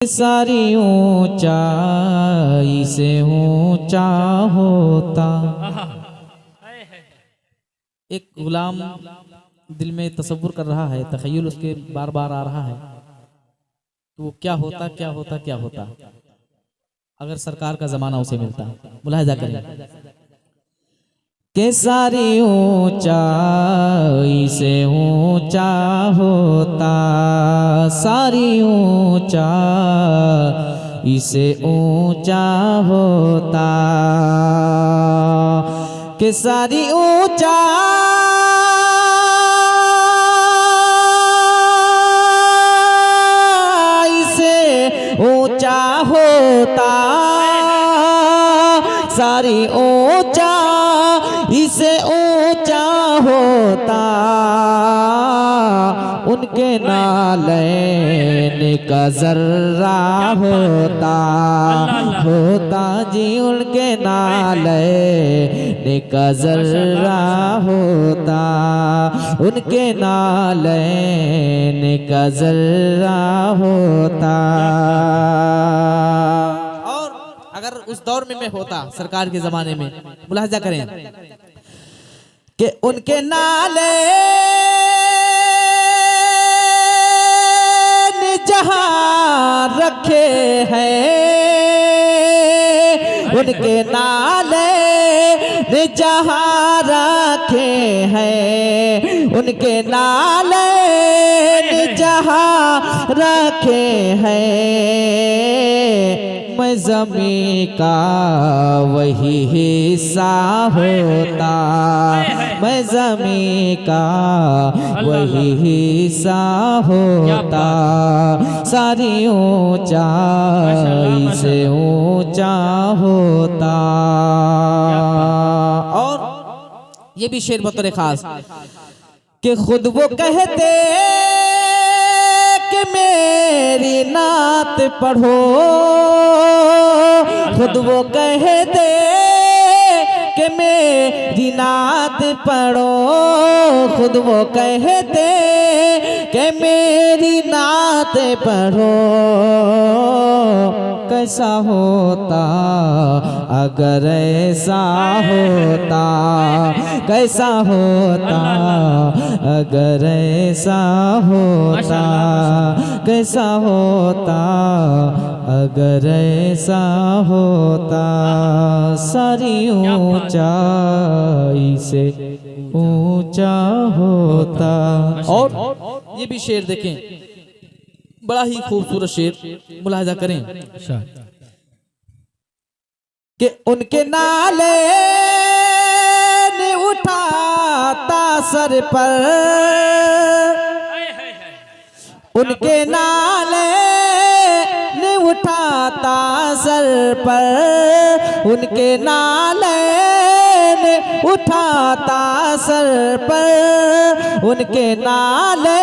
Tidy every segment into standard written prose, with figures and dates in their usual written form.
सारी ऊंचाई से ऊंचा होता। एक गुलाम दिल में तसव्वुर कर रहा है, तखय्युल उसके बार बार आ रहा है, तो वो क्या होता क्या होता क्या होता अगर सरकार का जमाना उसे मिलता। मुलाहिजा करें कि सारी ऊंचाई से ऊंचा होता, सारी ऊंचाई से ऊंचा होता, कि सारी ऊंचाई से ऊंचा होता, सारी ऊंचा इसे ऊंचा होता, उनके नालैन का जर्रा होता, होता जी उनके नालैन का जर्रा होता, उनके नालैन का जर्रा होता। और अगर उस दौर में मैं होता, सरकार के जमाने में, मुलाहिजा करें कि उनके नाले जहां रखे हैं, उनके नाले जहां रखे हैं, उनके नाले जहां रखे हैं, मैं ज़मीं का वही हिस्सा होता, मैं ज़मीं का वही हिस्सा होता, सारी ऊंचाई से ऊंचा होता। और ये भी शेर बतौर खास कि खुद वो कहते कि मेरी नात पढ़ो, खुद वो कहते कि मेरी नात पढ़ो, खुद वो कहते कि मेरी नात पढ़ो, कैसा होता अगर ऐसा होता, कैसा होता अगर ऐसा होता, कैसा होता अगर ऐसा होता, सारी ऊंचाई से ऊंचा होता। और ये भी शेर देखें, बड़ा ही खूबसूरत शेर, मुलाहिजा करें कि उनके नाले ने उठाता सर पर, उनके नाले ने उठाता सर पर, उनके नाले ने उठाता सर पर, उनके नाले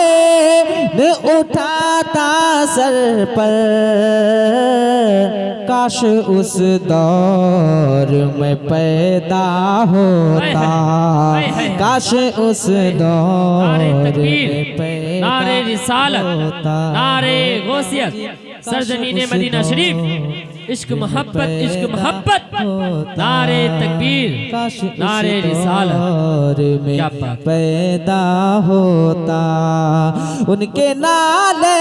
ने उठाता सर पर, काश उस दौर में पैदा होता, काश उस दौर में पैदा होता, नारे गौसियत सरजमीन मदीना शरीफ, इश्क मोहब्बत इश्क मोहब्बत, नारे तकबीर नारे रिसालत में पैदा होता, उनके नाले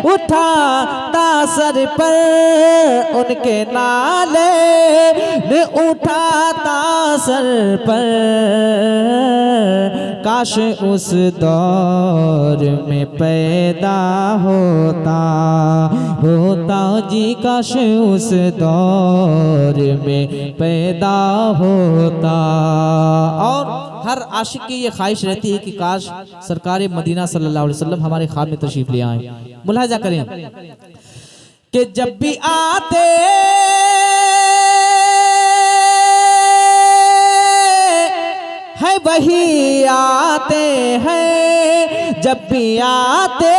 उठाता सर पर, उनके नाले ने उठाता सर पर, काश उस दौर में पैदा होता, होता जी काश उस दौर में पैदा होता। और हर आशिक की ये ख्वाहिश रहती है कि काश सरकार मदीना सल्लल्लाहु अलैहि वसल्लम हमारे ख्वाब में तशरीफ ले आए। मुलाहिजा करें कि जब भी आते हैं वही आते हैं, जब भी आते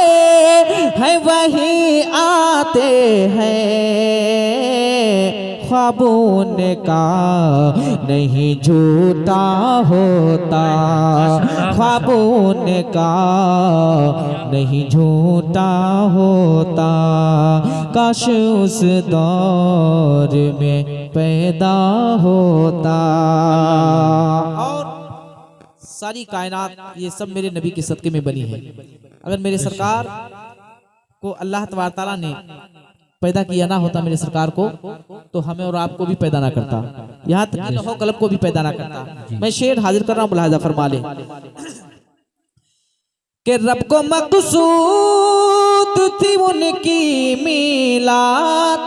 हैं वही आते हैं, ख्वाबों का नहीं झूठा होता, ख्वाबों का नहीं झूठा होता। काश उस दौर में पैदा होता। और सारी कायनात ये सब मेरे नबी के सदके में बनी है। अगर मेरे सरकार को अल्लाह तबारक तआला ने पैदा किया ना होता मेरे सरकार को, तो हमें और आपको भी पैदा ना करता, यहाँ तक कि लौह कलम को भी पैदा ना करता। मैं शेर हाजिर कर रहा हूँ, मुलाहिजा फरमा ले कि रब को मकसूद थी उनकी मीलाद,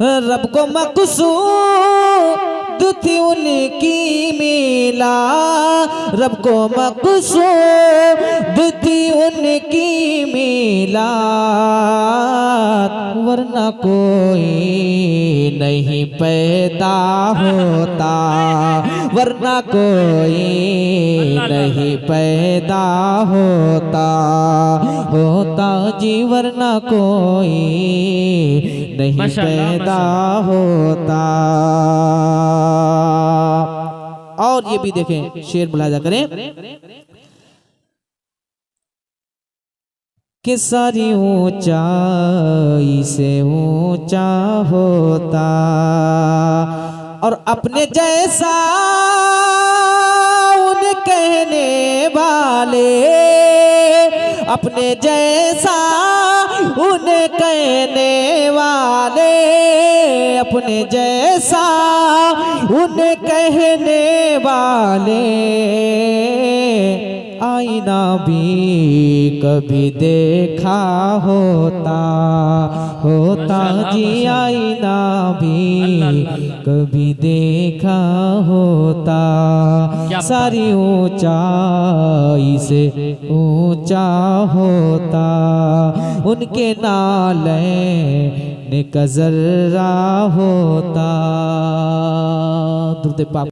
रब को मकसूद थी उनकी मीलाद, रब को मकसूद थी उनकी मीलाद, वरना कोई नहीं पैदा होता, वरना कोई नहीं पैदा होता, होता जी वरना कोई नहीं पैदा होता। और ये भी देखें, शेर मुलाहिजा करें कि सारी ऊंचाई से ऊंचा होता और अपने जैसा उन कहने वाले, अपने जैसा उन कहने वाले, अपने जैसा उन कहने वाले, आईना भी कभी देखा होता, होता जी आईना भी कभी देखा होता। सारी ऊंचाई से ऊंचा होता, उनके नाले का जर्रा होता। दुर्द पाक